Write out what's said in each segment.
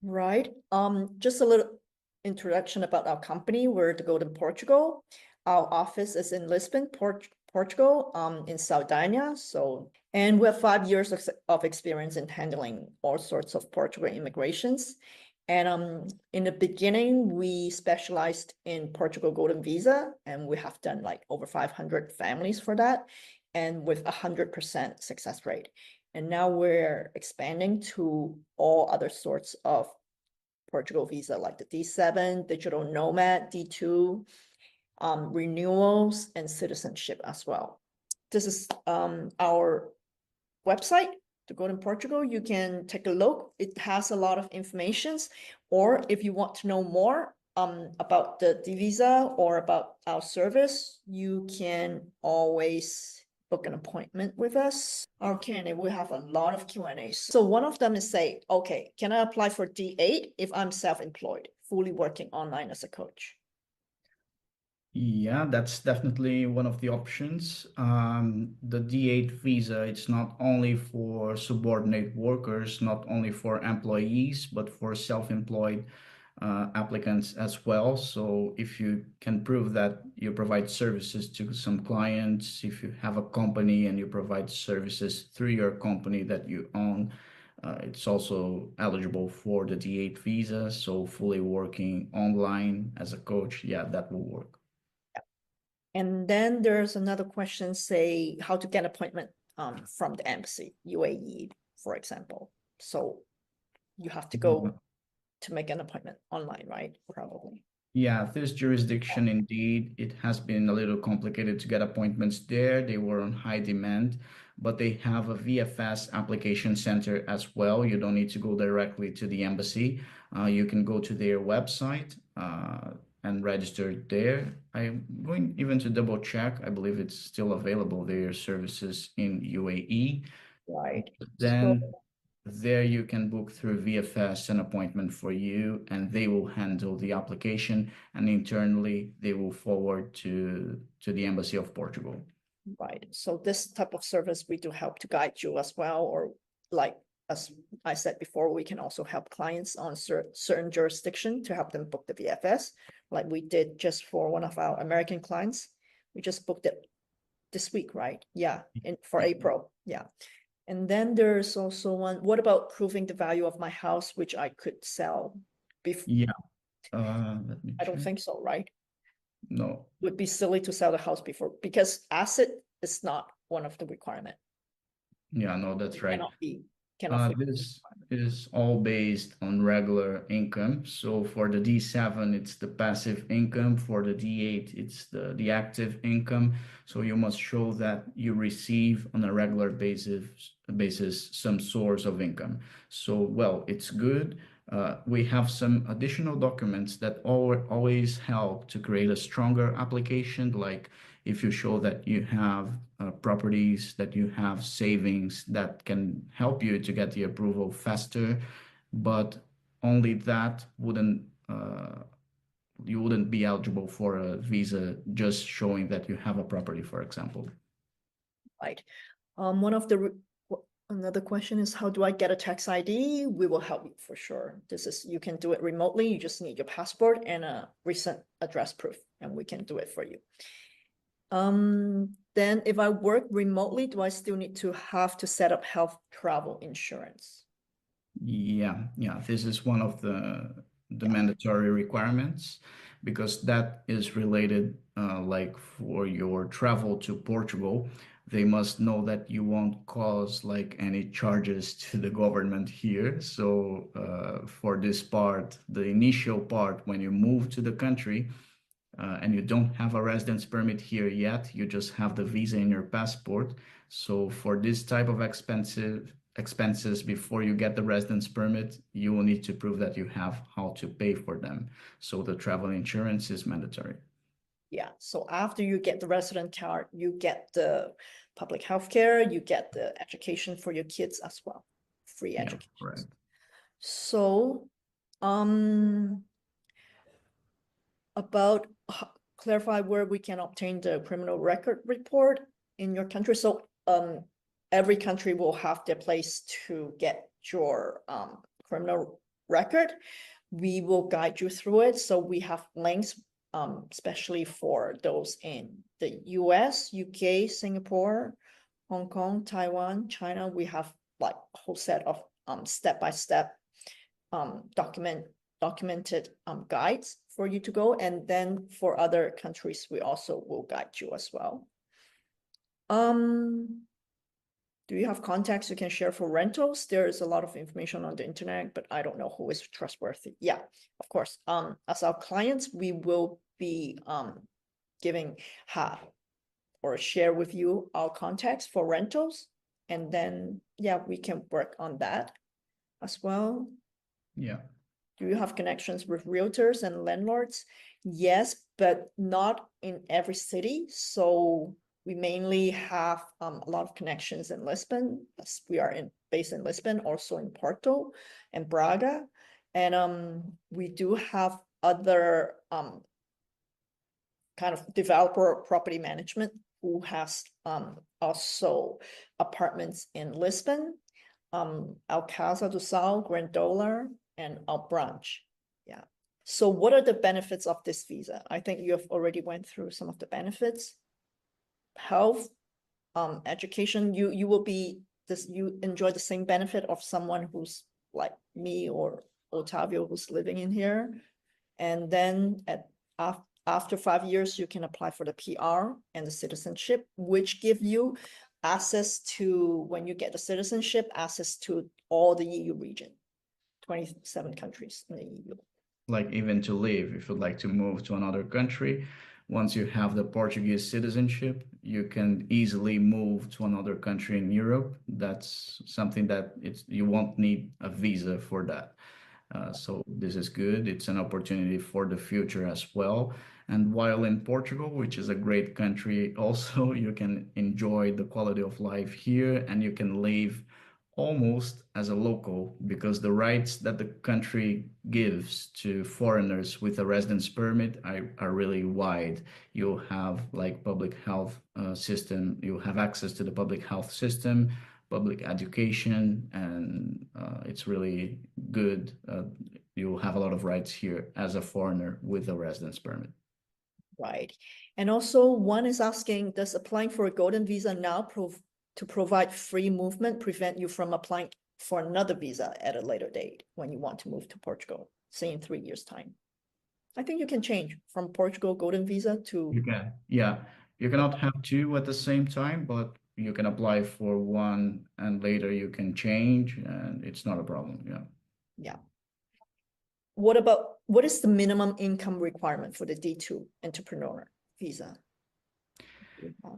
Right. Just a little introduction about our company. We're the Golden Portugal. Our office is in Lisbon, Portugal, in Sardinia. And we have 5 years of experience in handling all sorts of Portugal immigrations. And in the beginning, we specialized in Portugal Golden Visa, and we have done like over 500 families for that, and with 100% success rate. And now we're expanding to all other sorts of Portugal visa, like the D7, digital nomad, D2, renewals, and citizenship as well. This is our website, the Golden Portugal. You can take a look. It has a lot of information. Or if you want to know more about the D visa or about our service, you can always book an appointment with us. Okay, we have a lot of Q&As. So one of them is say, okay, can I apply for D8 if I'm self-employed, fully working online as a coach? Yeah, that's definitely one of the options. The D8 visa, it's not only for subordinate workers, not only for employees, but for self-employed applicants as well. So if you can prove that you provide services to some clients, if you have a company and you provide services through your company that you own, it's also eligible for the D8 visa. So fully working online as a coach, yeah, that will work. And then there's another question, say, how to get an appointment from the embassy, UAE, for example. So you have to go to make an appointment online, right? Probably. Yeah, this jurisdiction, indeed, it has been a little complicated to get appointments there. They were on high demand, but they have a VFS application center as well. You don't need to go directly to the embassy. You can go to their website and register there. I'm going even to double check. I believe it's still available, their services in UAE. Right. Then there you can book through VFS an appointment for you, and they will handle the application, and internally they will forward to the Embassy of Portugal. Right. So this type of service, we do help to guide you as well, or like as I said before, we can also help clients on certain jurisdiction to help them book the VFS, like we did just for one of our American clients. We just booked it this week, right? Yeah, for April. Yeah. And then there's also one, what about proving the value of my house, which I could sell before? Yeah. Let me I don't check. think so, right? No. Would be silly to sell the house before, because asset is not one of the requirement. Yeah, no, that's right. This is all based on regular income. So for the D7, it's the passive income. For the D8, it's the active income. So you must show that you receive on a regular basis some source of income. So, well, it's good. We have some additional documents that always help to create a stronger application, like if you show that you have properties, that you have savings, that can help you to get the approval faster, but only that you wouldn't be eligible for a visa just showing that you have a property, for example. Right. Another question is, how do I get a tax ID? We will help you for sure. You can do it remotely. You just need your passport and a recent address proof, and we can do it for you. Then if I work remotely, do I still need to set up health travel insurance? Yeah, this is one of the mandatory requirements, because that is related, like for your travel to Portugal, they must know that you won't cause like any charges to the government here. So for this part, the initial part, when you move to the country, and you don't have a residence permit here yet, you just have the visa in your passport. So for this type of expenses before you get the residence permit, you will need to prove that you have how to pay for them. So the travel insurance is mandatory. Yeah, so after you get the resident card, you get the public health care, you get the education for your kids as well, free education. Yeah, right. So, about clarify where we can obtain the criminal record report in your country. So, every country will have their place to get your criminal record. We will guide you through it. So we have links, especially for those in the US, UK, Singapore, Hong Kong, Taiwan, China. We have like a whole set of step-by-step documented guides for you to go. And then for other countries, we also will guide you as well. Do you have contacts you can share for rentals? There is a lot of information on the internet, but I don't know who is trustworthy. Yeah, of course. As our clients, we will be or share with you our contacts for rentals. And then, yeah, we can work on that as well. Yeah. Do you have connections with realtors and landlords? Yes, but not in every city. So we mainly have a lot of connections in Lisbon, as we are based in Lisbon, also in Porto and Braga. And we do have other kind of developer property management who has also apartments in Lisbon, Alcázar do Sal, Grandola, and our branch. Yeah. So what are the benefits of this visa? I think you have already went through some of the benefits. Health, education, you will be you enjoy the same benefit of someone who's like me or Otavio who's living in here. And then after 5 years, you can apply for the PR and the citizenship, which give you access to, when you get the citizenship, access to all the EU region, 27 countries in the EU. Like even to live, if you'd like to move to another country, once you have the Portuguese citizenship, you can easily move to another country in Europe. That's something that you won't need a visa for that. So this is good. It's an opportunity for the future as well. And while in Portugal, which is a great country, also you can enjoy the quality of life here and you can live almost as a local, because the rights that the country gives to foreigners with a residence permit are really wide. You'll have like public health system, you have access to the public health system, public education, and it's really good. You'll have a lot of rights here as a foreigner with a residence permit. Right. And also one is asking, does applying for a golden visa now to provide free movement prevent you from applying for another visa at a later date when you want to move to Portugal, say in 3 years' time? I think you can change from Portugal golden visa to... You can, yeah. You cannot have two at the same time, but you can apply for one and later you can change and it's not a problem, yeah. Yeah. What is the minimum income requirement for the D2 entrepreneur visa?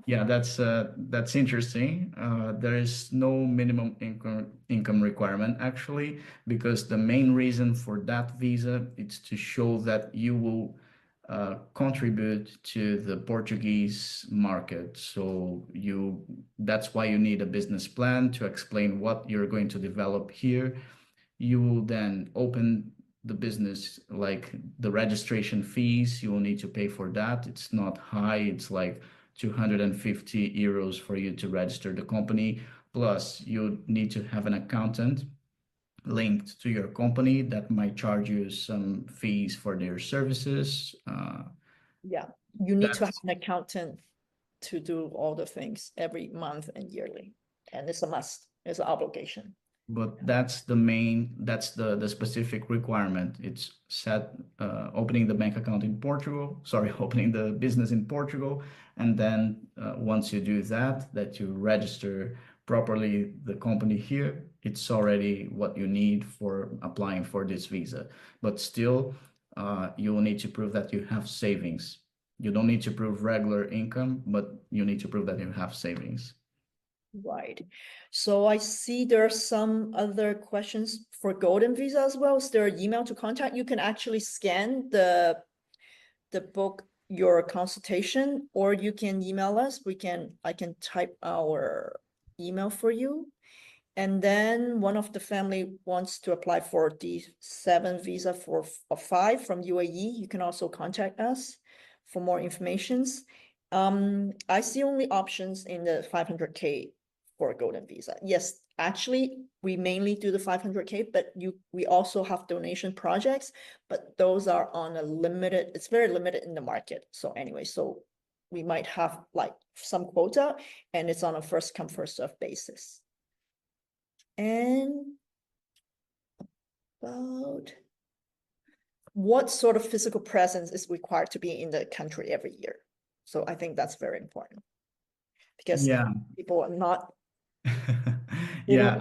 Yeah, that's interesting. There is no minimum income requirement actually, because the main reason for that visa is to show that you will contribute to the Portuguese market. So that's why you need a business plan to explain what you're going to develop here. You will then open the business, like the registration fees, you will need to pay for that. It's not high, it's like 250 euros for you to register the company. Plus, you need to have an accountant linked to your company that might charge you some fees for their services. Yeah, you need to have an accountant to do all the things every month and yearly. And it's a must, it's an obligation. But that's the specific requirement. It's set opening the bank account in Portugal, opening the business in Portugal. And then once you do that you register properly the company here, it's already what you need for applying for this visa. But still, you will need to prove that you have savings. You don't need to prove regular income, but you need to prove that you have savings. Right. So I see there are some other questions for golden visa as well. Is there an email to contact? You can actually scan the book, your consultation, or you can email us. I can type our email for you. And then one of the family wants to apply for D7 visa for 5 from UAE. You can also contact us for more informations. I see only options in the 500K for a golden visa. Yes, actually, we mainly do the 500K, but we also have donation projects, but those are on a limited, it's very limited in the market. So anyway, so we might have like some quota, and it's on a first come, first serve basis. And about what sort of physical presence is required to be in the country every year. So I think that's very important, because people are not. Yeah,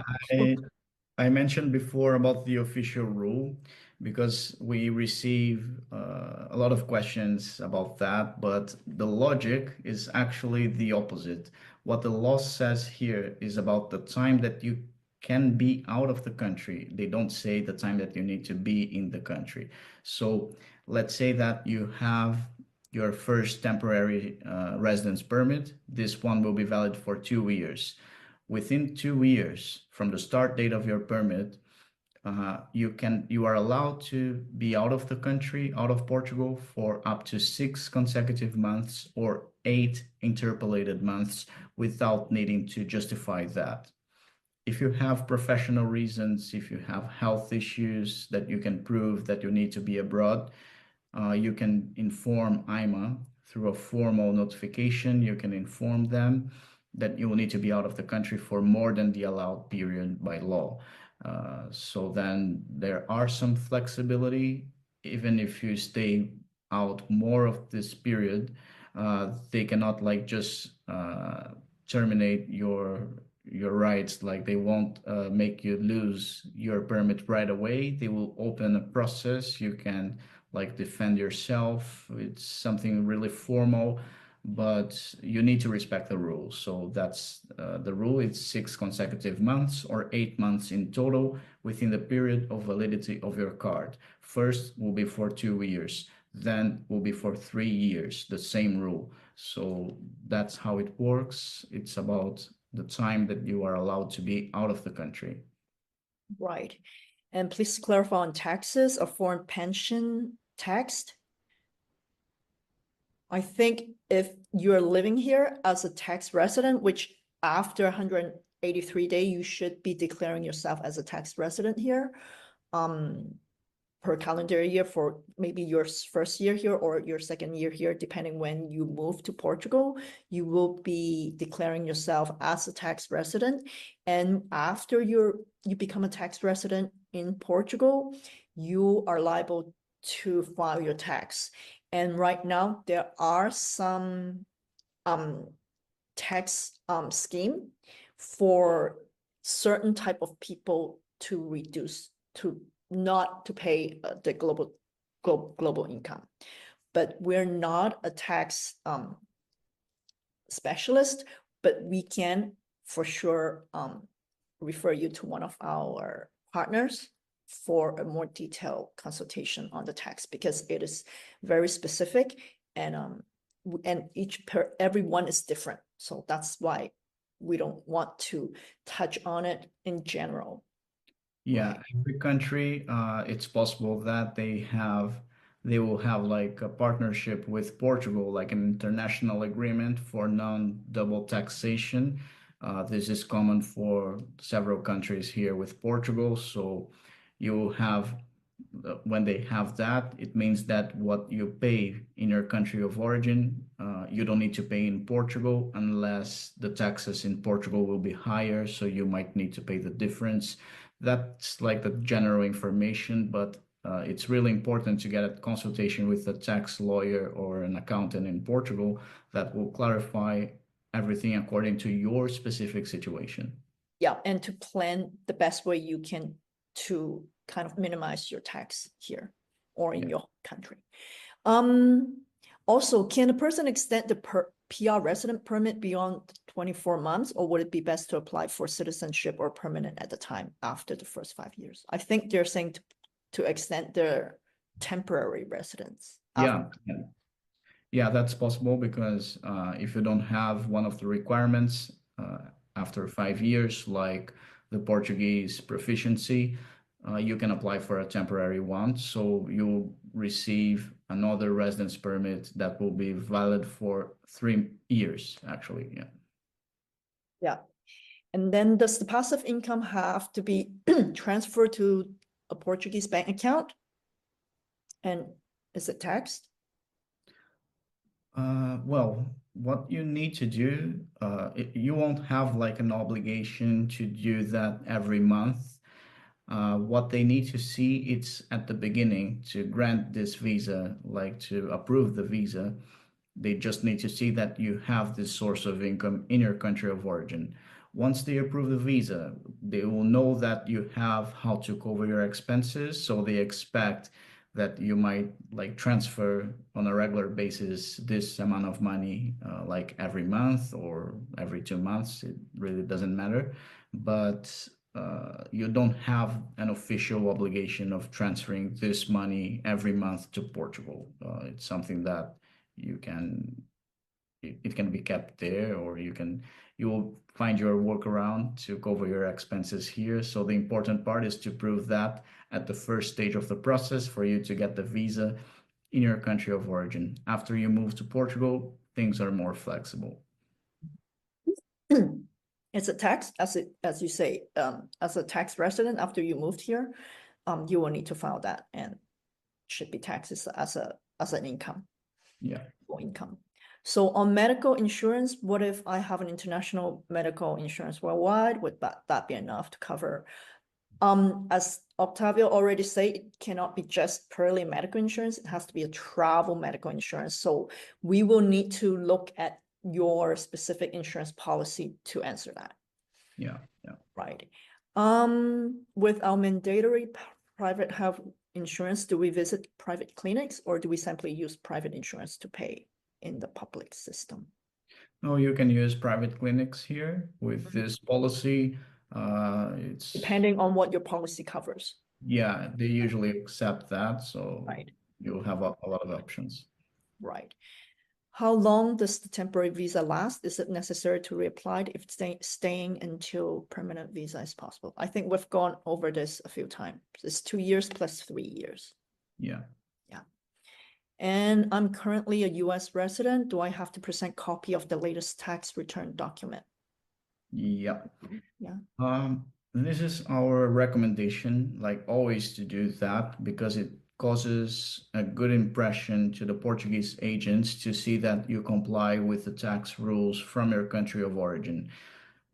I mentioned before about the official rule, because we receive a lot of questions about that, but the logic is actually the opposite. What the law says here is about the time that you can be out of the country. They don't say the time that you need to be in the country. So let's say that you have your first temporary residence permit. This one will be valid for 2 years. Within 2 years from the start date of your permit, you are allowed to be out of the country, out of Portugal, for up to 6 consecutive months or 8 interpolated months without needing to justify that. If you have professional reasons, if you have health issues that you can prove that you need to be abroad, you can inform IMA through a formal notification. You can inform them that you will need to be out of the country for more than the allowed period by law. So then there are some flexibility. Even if you stay out more of this period, they cannot like just terminate your rights. Like they won't make you lose your permit right away. They will open a process. You can like defend yourself. It's something really formal, but you need to respect the rules. So that's the rule. It's 6 consecutive months or 8 months in total within the period of validity of your card. First will be for 2 years, then will be for 3 years, the same rule. So that's how it works. It's about the time that you are allowed to be out of the country. Right. And please clarify on taxes, a foreign pension tax. I think if you're living here as a tax resident, which after 183 days, you should be declaring yourself as a tax resident here, per calendar year for maybe your first year here or your second year here, depending when you move to Portugal, you will be declaring yourself as a tax resident. And after you become a tax resident in Portugal, you are liable to file your tax. And right now there are some tax scheme for certain type of people to reduce, to not to pay the global income. But we're not a tax specialist, but we can for sure refer you to one of our partners for a more detailed consultation on the tax, because it is very specific, and everyone is different. So that's why we don't want to touch on it in general. Yeah, every country, it's possible that they will have like a partnership with Portugal, like an international agreement for non-double taxation. This is common for several countries here with Portugal. So you have, when they have that, it means that what you pay in your country of origin, you don't need to pay in Portugal unless the taxes in Portugal will be higher. So you might need to pay the difference. That's like the general information, but it's really important to get a consultation with a tax lawyer or an accountant in Portugal that will clarify everything according to your specific situation. Yeah, and to plan the best way you can to kind of minimize your tax here or in your country. Also, can a person extend the PR resident permit beyond 24 months, or would it be best to apply for citizenship or permanent at the time after the first 5 years? I think they're saying to extend their temporary residence. Yeah, that's possible, because if you don't have one of the requirements after 5 years, like the Portuguese proficiency, you can apply for a temporary one. So you'll receive another residence permit that will be valid for 3 years, actually. Yeah. Yeah. And then does the passive income have to be transferred to a Portuguese bank account? And is it taxed? Well, what you need to do, you won't have like an obligation to do that every month. What they need to see, it's at the beginning to grant this visa, like to approve the visa. They just need to see that you have this source of income in your country of origin. Once they approve the visa, they will know that you have how to cover your expenses. So they expect that you might like transfer on a regular basis this amount of money, like every month or every 2 months. It really doesn't matter. But you don't have an official obligation of transferring this money every month to Portugal. It's something that it can be kept there, or you will find your workaround to cover your expenses here. So the important part is to prove that at the first stage of the process for you to get the visa in your country of origin. After you move to Portugal, things are more flexible. It's a tax, as you say, as a tax resident, after you moved here, you will need to file that, and should be taxed as an income. Yeah. Income. So on medical insurance, what if I have an international medical insurance worldwide? Would that be enough to cover? As Octavio already said, it cannot be just purely medical insurance. It has to be a travel medical insurance. So we will need to look at your specific insurance policy to answer that. Yeah. Right. With our mandatory private health insurance, do we visit private clinics, or do we simply use private insurance to pay in the public system? No, you can use private clinics here with this policy. It's depending on what your policy covers. Yeah, they usually accept that, so Right. you'll have a lot of options. Right. How long does the temporary visa last? Is it necessary to reapply if staying until permanent visa is possible? I think we've gone over this a few times. It's 2 years plus 3 years. Yeah. And I'm currently a US resident. Do I have to present copy of the latest tax return document? Yeah. Yeah. This is our recommendation, like always, to do that, because it causes a good impression to the Portuguese agents to see that you comply with the tax rules from your country of origin.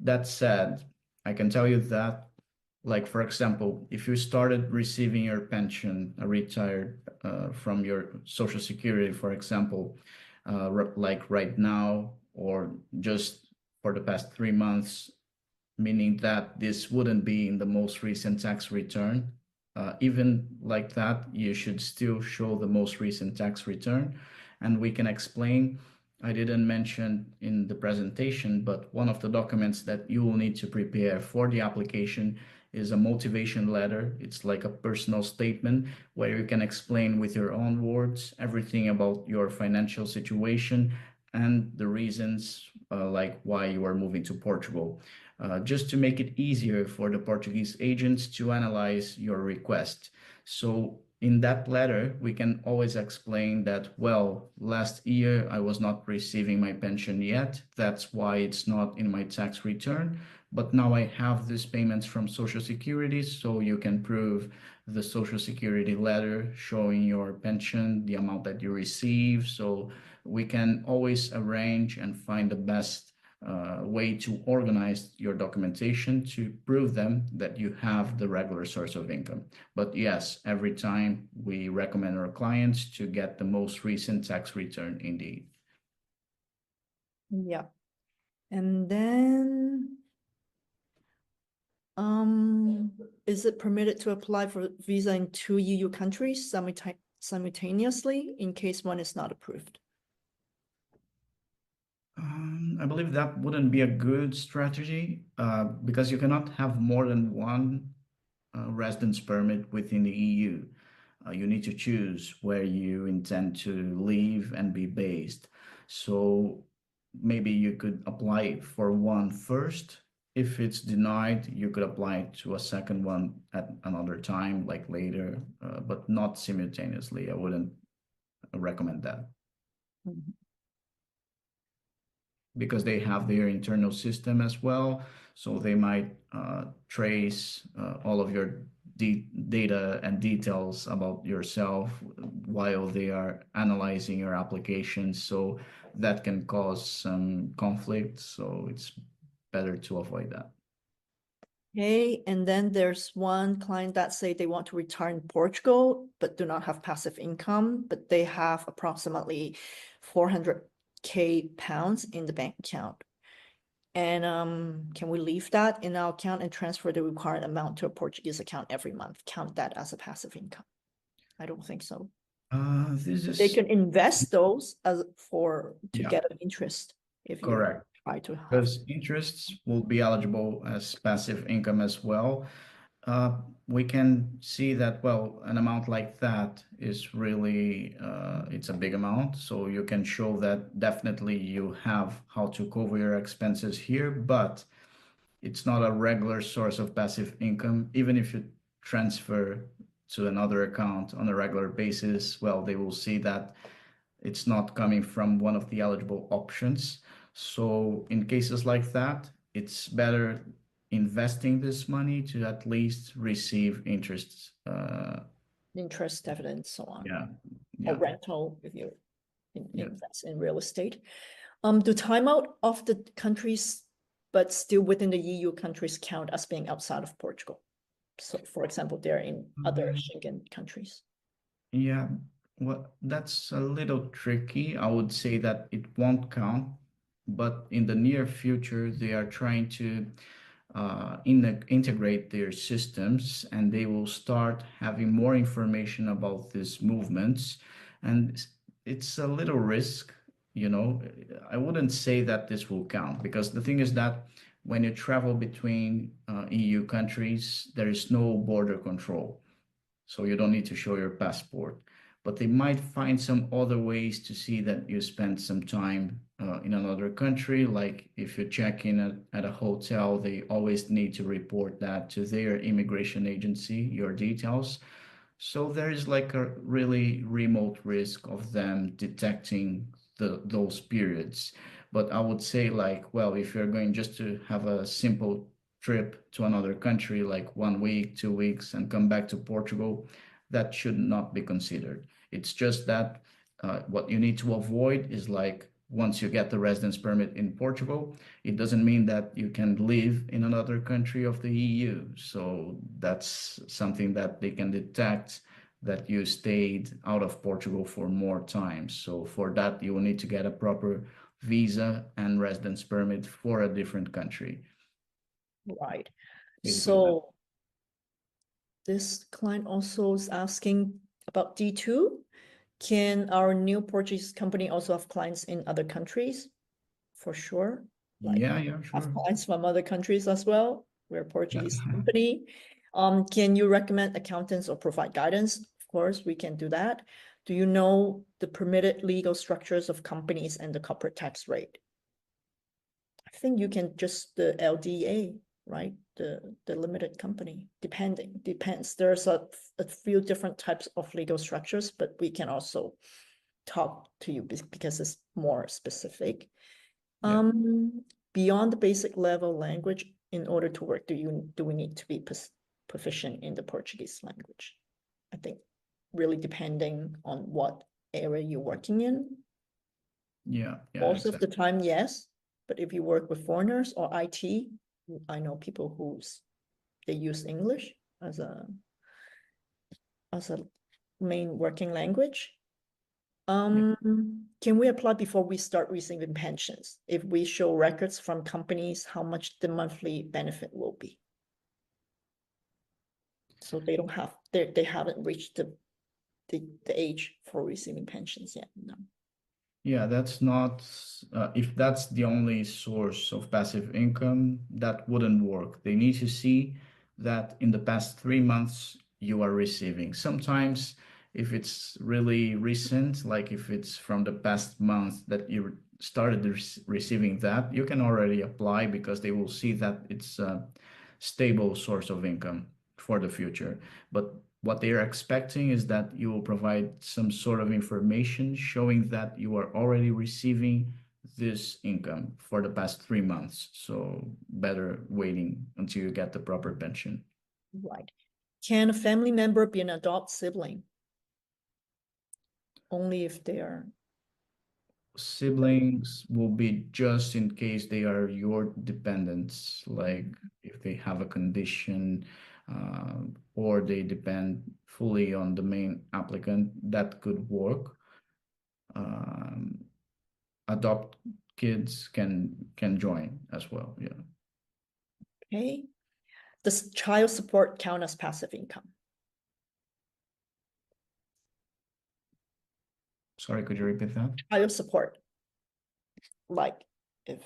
That said, I can tell you that, like, for example, if you started receiving your pension, retired from your Social Security, for example, like right now, or just for the past 3 months, meaning that this wouldn't be in the most recent tax return. Even like that, you should still show the most recent tax return. And we can explain, I didn't mention in the presentation, but one of the documents that you will need to prepare for the application is a motivation letter. It's like a personal statement where you can explain with your own words everything about your financial situation and the reasons like why you are moving to Portugal. Just to make it easier for the Portuguese agents to analyze your request. So in that letter, we can always explain that, well, last year I was not receiving my pension yet. That's why it's not in my tax return. But now I have these payments from Social Security, so you can prove the Social Security letter showing your pension, the amount that you receive. So we can always arrange and find the best way to organize your documentation to prove them that you have the regular source of income. But yes, every time we recommend our clients to get the most recent tax return indeed. Yeah. And then, is it permitted to apply for visa in 2 EU countries simultaneously in case one is not approved? I believe that wouldn't be a good strategy because you cannot have more than one residence permit within the EU. You need to choose where you intend to live and be based. So maybe you could apply for one first. If it's denied, you could apply to a second one at another time, like later, but not simultaneously. I wouldn't recommend that. Mhm. Because they have their internal system as well. So they might trace all of your data and details about yourself while they are analyzing your application. So that can cause some conflict. So it's better to avoid that. Okay, and then there's one client that say they want to retire in Portugal, but do not have passive income, but they have approximately 400K pounds in the bank account. And can we leave that in our account and transfer the required amount to a Portuguese account every month? Count that as a passive income? I don't think so. They can invest those to get an interest if you correct. Try to have. Because interests will be eligible as passive income as well. We can see that, well, an amount like that is really, it's a big amount. So you can show that definitely you have how to cover your expenses here, but it's not a regular source of passive income. Even if you transfer to another account on a regular basis, well, they will see that it's not coming from one of the eligible options. So in cases like that, it's better investing this money to at least receive interest. Interest dividends, so on. Yeah. Or rental if you invest in real estate. Do timeout of the countries, but still within the EU countries, count as being outside of Portugal? So, for example, they're in other Schengen countries. Yeah, well, that's a little tricky. I would say that it won't count, but in the near future, they are trying to integrate their systems, and they will start having more information about these movements. And it's a little risk, you know. I wouldn't say that this will count, because the thing is that when you travel between EU countries, there is no border control. So you don't need to show your passport, but they might find some other ways to see that you spent some time in another country. Like if you check in at a hotel, they always need to report that to their immigration agency, your details. So there is like a really remote risk of them detecting those periods. But I would say, like, well, if you're going just to have a simple trip to another country, like 1 week, 2 weeks, and come back to Portugal, that should not be considered. It's just that what you need to avoid is, like, once you get the residence permit in Portugal, it doesn't mean that you can live in another country of the EU. So that's something that they can detect, that you stayed out of Portugal for more time. So for that, you will need to get a proper visa and residence permit for a different country. Right. So this client also is asking about D2. Can our new Portuguese company also have clients in other countries? For sure. Like, yeah, sure. have clients from other countries as well. We're a Portuguese company. Can you recommend accountants or provide guidance? Of course, we can do that. Do you know the permitted legal structures of companies and the corporate tax rate? I think you can just the LDA, right? The limited company, depends. There's a few different types of legal structures, but we can also talk to you because it's more specific. Beyond the basic level language, in order to work, do we need to be proficient in the Portuguese language? I think really depending on what area you're working in. Most of the time, yes. But if you work with foreigners or IT, I know people they use English as a main working language. Can we apply before we start receiving pensions? If we show records from companies, how much the monthly benefit will be? So they haven't reached the age for receiving pensions yet. No. Yeah, that's not, if that's the only source of passive income, that wouldn't work. They need to see that in the past 3 months you are receiving. Sometimes if it's really recent, like if it's from the past month that you started receiving that, you can already apply, because they will see that it's a stable source of income for the future. But what they are expecting is that you will provide some sort of information showing that you are already receiving this income for the past 3 months. So better waiting until you get the proper pension. Right. Can a family member be an adult sibling? Only if they are. Siblings will be just in case they are your dependents, like if they have a condition or they depend fully on the main applicant, that could work. Adopt kids can join as well. Yeah. Okay. Does child support count as passive income? Sorry, could you repeat that? Child support. Like if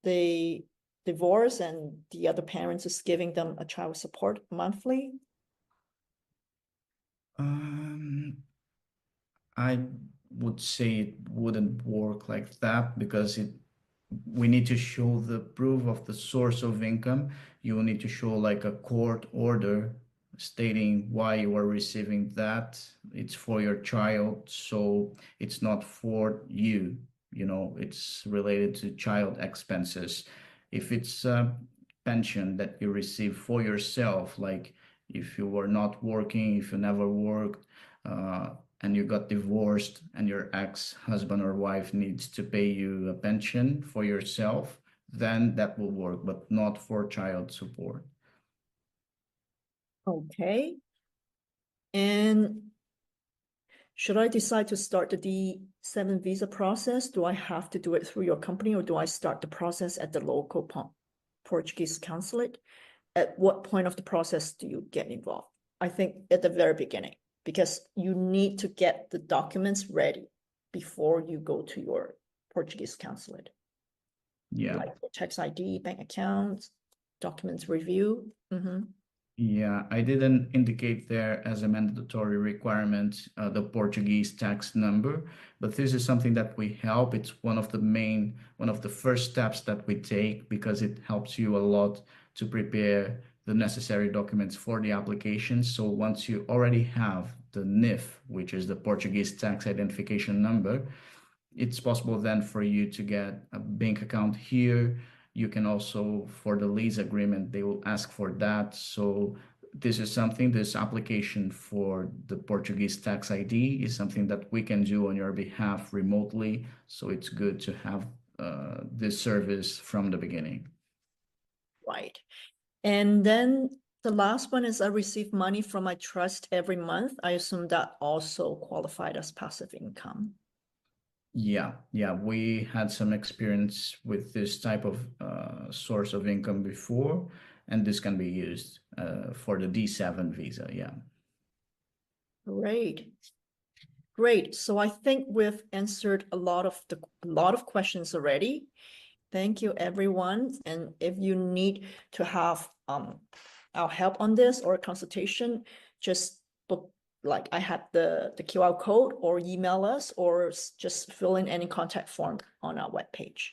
they divorce and the other parent is giving them a child support monthly? I would say it wouldn't work like that because we need to show the proof of the source of income. You will need to show like a court order stating why you are receiving that. It's for your child, so it's not for you. You know, it's related to child expenses. If it's a pension that you receive for yourself, like if you were not working, if you never worked, and you got divorced and your ex-husband or wife needs to pay you a pension for yourself, then that will work, but not for child support. Okay. And should I decide to start the D7 visa process? Do I have to do it through your company or do I start the process at the local Portuguese consulate? At what point of the process do you get involved? I think at the very beginning, because you need to get the documents ready before you go to your Portuguese consulate. Yeah. Like tax ID, bank accounts, documents review. Yeah, I didn't indicate there as a mandatory requirement the Portuguese tax number, but this is something that we help. It's one of the first steps that we take because it helps you a lot to prepare the necessary documents for the application. So once you already have the NIF, which is the Portuguese tax identification number, it's possible then for you to get a bank account here. You can also, for the lease agreement, they will ask for that. So this application for the Portuguese tax ID is something that we can do on your behalf remotely. So it's good to have this service from the beginning. Right. And then the last one is I receive money from my trust every month. I assume that also qualified as passive income. Yeah, we had some experience with this type of source of income before, and this can be used for the D7 visa. Yeah. Great. So I think we've answered a lot of questions already. Thank you, everyone. And if you need to have our help on this or a consultation, just book. Like I had the QR code or email us or just fill in any contact form on our webpage.